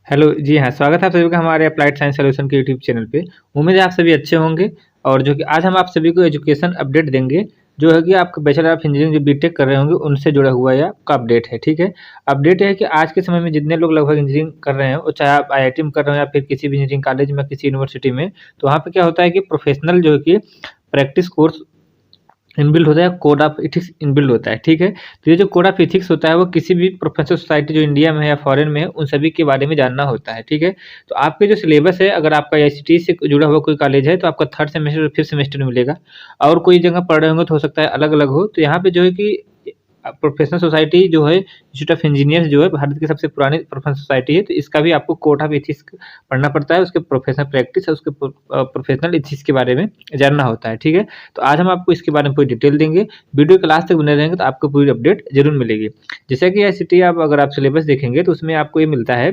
Hello, जी हाँ, स्वागत है आप सभी का हमारे अप्लाइड साइंस सॉल्यूशन के यूट्यूब चैनल पे। उम्मीद है आप सभी अच्छे होंगे और जो कि आज हम आप सभी को एजुकेशन अपडेट देंगे, जो है कि आपका बैचलर ऑफ इंजीनियरिंग जो बीटेक कर रहे होंगे, उनसे जुड़ा हुआ यह आपका अपडेट है, ठीक है? अपडेट है कि आज के समय में जितने लोग लगभग इंजीनियरिंग कर रहे हैं, वो चाहे आप आईआईटी में कर रहे हो या फिर किसी भी इंजीनियरिंग कॉलेज में, किसी यूनिवर्सिटी में, तो वहाँ पे क्या होता है कि प्रोफेशनल जो है कि प्रैक्टिस कोर्स इनबिल्ट होता है, कोड ऑफ एथिक्स इनबिल्ट होता है, ठीक है? तो ये जो कोड ऑफ एथिक्स होता है वो किसी भी प्रोफेशनल सोसाइटी जो इंडिया में है या फॉरेन में है, उन सभी के बारे में जानना होता है, ठीक है? तो आपके जो सिलेबस है, अगर आपका आईसीटी से जुड़ा हुआ कोई कॉलेज है तो आपका थर्ड सेमेस्टर और फिफ्थ सेमेस्टर में मिलेगा, और कोई जगह पढ़ रहे होंगे तो हो सकता है अलग-अलग हो। तो यहाँ पे जो है कि प्रोफेशनल सोसाइटी जो है, इंस्टीट्यूट ऑफ इंजीनियर्स जो है भारत की सबसे पुरानी प्रोफेशनल सोसाइटी है, तो इसका भी आपको कोड ऑफ एथिक्स पढ़ना पड़ता है, उसके प्रोफेशनल प्रैक्टिस और उसके प्रोफेशनल एथिक्स के बारे में जानना होता है, ठीक है? तो आज हम आपको इसके बारे में पूरी डिटेल देंगे। वीडियो के लास्ट तक बने रहेंगे तो आपको पूरी अपडेट जरूर मिलेगी। जैसे कि आईसीटी आप अगर आप सिलेबस देखेंगे तो उसमें आपको ये मिलता है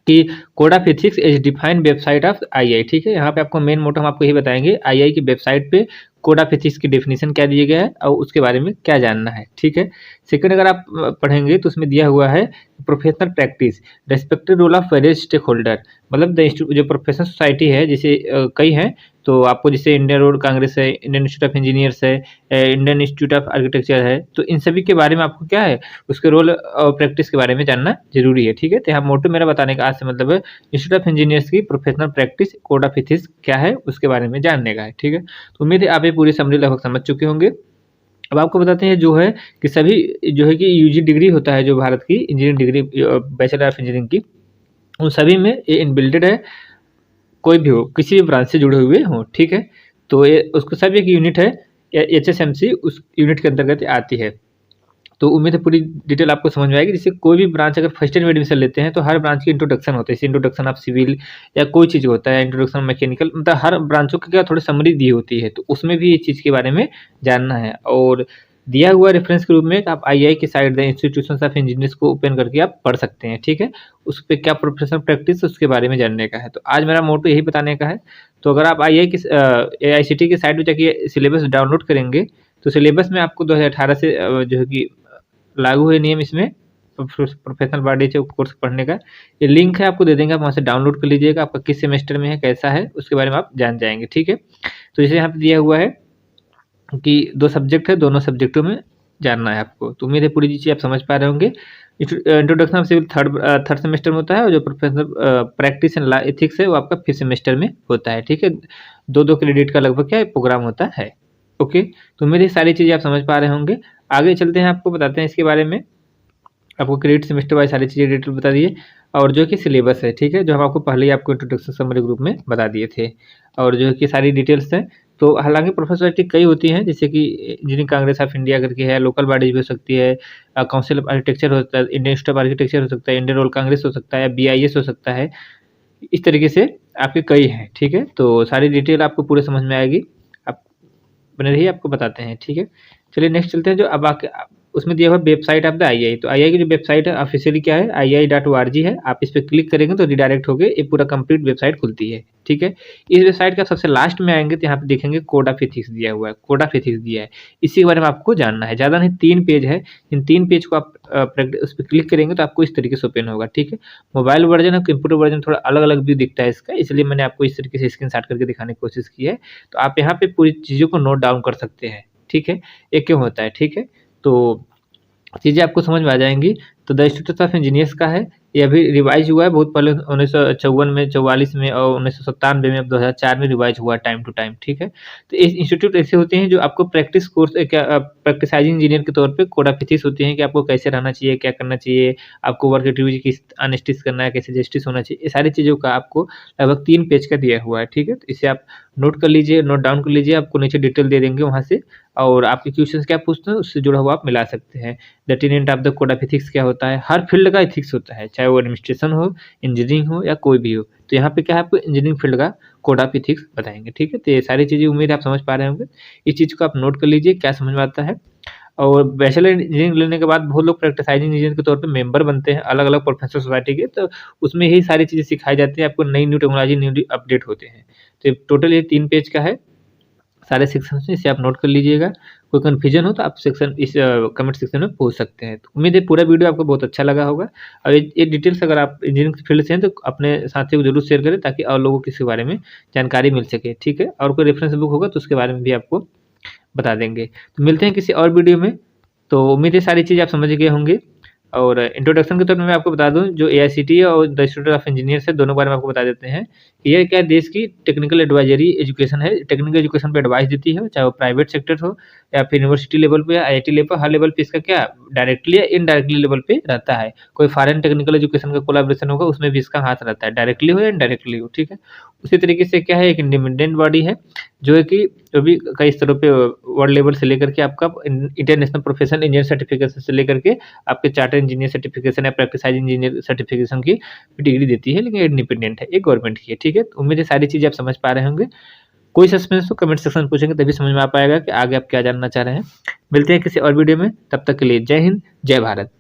कि code of ethics is defined website of II, ठीक है? यहाँ पे आपको मेन मोटो हम आपको यही बताएंगे, आईआई की वेबसाइट पे कोड ऑफ एथिक्स की डेफिनेशन क्या दिया गया है और उसके बारे में क्या जानना है, ठीक है? सेकंड अगर आप पढ़ेंगे तो उसमें दिया हुआ है professional practice, respected role of various stake holder, मतलब जो प्रोफेशनल सोसाइटी है, जैसे कई हैं, तो आपको जैसे इंडियन रोड कांग्रेस है, इंडियन इंस्टीट्यूट ऑफ इंजीनियर्स है, इंडियन इंस्टीट्यूट ऑफ आर्किटेक्चर है, तो इन सभी के बारे में आपको क्या है, उसके रोल और प्रैक्टिस के बारे में जानना जरूरी है, ठीक है? तो यहाँ मोटो मेरा बताने का आज से मतलब है इंस्टीट्यूट ऑफ इंजीनियर्स की professional practice code of ethics क्या है उसके बारे में जानने का है, ठीक है? तो उम्मीद है आप ये पूरी समरी लगभग समझ चुके होंगे। अब आपको बताते हैं जो है कि सभी जो है कि यूजी डिग्री होता है जो भारत की engineering degree, bachelor of engineering की, उन सभी में ये इनबिल्टेड है, कोई भी हो, किसी भी ब्रांच से जुड़े हुए हों, ठीक है? तो ये उसका सब एक यूनिट है, एचएसएमसी उस यूनिट के अंतर्गत आती है। तो उम्मीद है पूरी डिटेल आपको समझ में आएगी। जैसे कोई भी ब्रांच अगर फर्स्ट ईयर में एडमिशन लेते हैं तो हर ब्रांच की इंट्रोडक्शन होता है, जैसे इंट्रोडक्शन ऑफ सिविल या कोई चीज़ होता है, इंट्रोडक्शन मैकेनिकल, मतलब हर ब्रांचों की क्या थोड़ी समरी दी होती है, तो उसमें भी इस चीज़ के बारे में जानना है। और दिया हुआ रेफरेंस के रूप में आप आईआई की site the institutions of engineers को ओपन करके आप पढ़ सकते हैं, ठीक है? उस पे क्या प्रोफेशनल प्रैक्टिस उसके बारे में जानने का है। तो आज मेरा मोटो यही बताने का है। तो अगर आप आईआई की एआईसीटी की साइट पे जाके सिलेबस डाउनलोड करेंगे, तो सिलेबस में आपको 2018 से जो है कि लागू है नियम इसमें प्रोफेशनल बॉडी से कोर्स पढ़ने का, ये लिंक है आपको दे देंगे, आप वहाँ से डाउनलोड कर लीजिएगा, आपका किस सेमेस्टर में है, कैसा है, उसके बारे में आप जान जाएंगे, ठीक है? तो जैसे यहाँ पे दिया हुआ है कि 2 सब्जेक्ट है, दोनों सब्जेक्टों में जानना है आपको। तो उम्मीद है पूरी चीज़ें आप समझ पा रहे होंगे। Introduction of civil third semester में होता है, और जो professional practice and law ethics है वो आपका फिफ्थ सेमेस्टर में होता है, ठीक है? 2-2 क्रेडिट का लगभग क्या है प्रोग्राम होता है। ओके, तो उम्मीद है सारी चीज़ें आप समझ पा रहे होंगे। आगे चलते हैं, आपको बताते हैं इसके बारे में। आपको क्रेडिट सेमेस्टर वाइज सारी चीज़ें डिटेल बता दिए, और जो कि सिलेबस है, ठीक है? जो हम आपको पहले ही आपको इंट्रोडक्शन समरी ग्रुप में बता दिए थे, और जो है कि सारी डिटेल्स हैं। तो हालाँकि प्रोफेशनल सोसाइटी कई होती हैं, जैसे कि इंजीनियरिंग कांग्रेस ऑफ इंडिया करके है, लोकल बॉडीज़ भी हो सकती है, काउंसिल ऑफ आर्किटेक्चर होता है, इंडियन इंस्टीट्यूट ऑफ आर्किटेक्चर हो सकता है, इंडियन रोड कांग्रेस हो सकता है, बीआईएस हो सकता है। इस तरीके से आपके कई हैं, ठीक है? तो सारी डिटेल आपको पूरे समझ में आएगी। आप बने रहिए, आपको बताते हैं, ठीक है? चलिए नेक्स्ट चलते हैं, जो अब आके उसमें दिया हुआ वेबसाइट ऑफ द आईआई। तो आईआई की जो वेबसाइट है ऑफिशियली क्या है, iai.org है। आप इस पे क्लिक करेंगे तो रिडायरेक्ट होके एक पूरा कंप्लीट वेबसाइट खुलती है, ठीक है? इस वेबसाइट का सबसे लास्ट में आएँगे तो यहाँ पे देखेंगे कोड ऑफ एथिक्स दिया हुआ है, कोड ऑफ एथिक्स दिया है। इसी के बारे में आपको जानना है, ज़्यादा नहीं 3 पेज है। इन 3 पेज को आप उस पे क्लिक करेंगे तो आपको इस तरीके से ओपन होगा, ठीक है? मोबाइल वर्ज़न और कंप्यूटर वर्ज़न थोड़ा अलग-अलग व्यू दिखता है इसका, इसलिए मैंने आपको इस तरीके से स्क्रीनशॉट करके दिखाने की कोशिश की है। तो आप यहाँ पे पूरी चीज़ों को नोट डाउन कर सकते हैं, ठीक है? ये क्यों होता है, ठीक है? तो चीज़ें आपको समझ में आ जाएँगी। तो द इंस्टीट्यूट ऑफ इंजीनियर्स का है, ये अभी रिवाइज़ हुआ है बहुत पहले 1954 में, 44 में और 1997 में, अब 2004 में रिवाइज़ हुआ है टाइम टू टाइम, ठीक है? तो इस इंस्टीट्यूट ऐसे होते हैं जो आपको प्रैक्टिस कोर्स प्रैक्टिसाइजिंग इंजीनियर के तौर पे कोड ऑफ एथिक्स होती हैं कि आपको कैसे रहना चाहिए, क्या करना चाहिए, आपको वर्क एक्टिविटी किस अनस्टिच करना है, कैसे जस्टिस होना चाहिए, ये सारी चीज़ों का आपको लगभग 3 पेज का दिया हुआ है, ठीक है? तो इसे आप नोट कर लीजिए, नोट डाउन कर लीजिए, आपको नीचे डिटेल दे देंगे वहाँ से, और आपके क्वेश्चंस क्या पूछते हैं उससे जुड़ा हुआ आप मिला सकते हैं। The tenet of the code of ethics क्या होता है, हर फील्ड का एथिक्स होता है, चाहे वो एडमिनिस्ट्रेशन हो, इंजीनियरिंग हो या कोई भी हो। तो यहाँ पे क्या है, आपको इंजीनियरिंग फील्ड का कोड ऑफ एथिक्स बताएँगे, ठीक है? तो ये सारी चीज़ें उम्मीद है आप समझ पा रहे होंगे। इस चीज़ को आप नोट कर लीजिए, क्या समझ में आता है। और बैचलर इंजीनियरिंग लेने के बाद बहुत लोग प्रैक्टिसाइजिंग इंजीनियर के तौर पे मेंबर बनते हैं अलग-अलग प्रोफेशनल सोसाइटी के, तो उसमें यही सारी चीज़ें सिखाई जाती हैं, आपको नई न्यू टेक्नोलॉजी न्यू अपडेट होते हैं। तो टोटल ये 3 पेज का है। सारे सेक्शन में, इसे आप नोट कर लीजिएगा। कोई कन्फ्यूजन हो तो आप इस कमेंट सेक्शन में पूछ सकते हैं। तो उम्मीद है पूरा वीडियो आपको बहुत अच्छा लगा होगा, और ये डिटेल्स अगर आप इंजीनियरिंग फील्ड से हैं तो अपने साथियों को जरूर शेयर करें, ताकि और लोगों को इसके बारे में जानकारी मिल सके, ठीक है। और कोई रेफरेंस बुक होगा तो उसके बारे में भी आपको बता देंगे। तो मिलते हैं किसी और वीडियो में। तो उम्मीद है सारी चीज़ आप समझ गए होंगे। और इंट्रोडक्शन के तौर पे मैं आपको बता दूं, जो एआईसीटीई और द इंस्टीट्यूट ऑफ इंजीनियर्स है, दोनों के बारे में आपको बता देते हैं कि ये क्या देश की टेक्निकल एडवाइजरी एजुकेशन है। टेक्निकल एजुकेशन पे एडवाइस देती है, चाहे वो प्राइवेट सेक्टर हो या फिर यूनिवर्सिटी लेवल पे या आईआईटी लेवल, हर लेवल पे इसका क्या डायरेक्टली या इनडायरेक्टली लेवल पे रहता है। कोई फॉरेन टेक्निकल एजुकेशन का कोलैबोरेशन होगा उसमें भी इसका हाथ रहता है, डायरेक्टली हो या इनडायरेक्टली हो, ठीक है। उसी तरीके से क्या है, एक इंडिपेंडेंट बॉडी है जो है कि अभी कई स्तरों पे वर्ल्ड लेवल से लेकर के आपका इंटरनेशनल प्रोफेशनल इंजीनियर सर्टिफिकेशन से लेकर के आपके चार्टर्ड इंजीनियर सर्टिफिकेशन या प्रैक्टिसाइज इंजीनियर सर्टिफिकेशन की डिग्री देती है, लेकिन इंडिपेंडेंट है, एक गवर्नमेंट की है, ठीक है। तो उम्मीद है सारी चीज़ें आप समझ पा रहे होंगे। कोई सस्पेंस हो कमेंट सेक्शन में पूछेंगे तभी समझ में आ पाएगा कि आगे आप क्या जानना चाह रहे हैं। मिलते हैं किसी और वीडियो में, तब तक के लिए जय हिंद, जय भारत।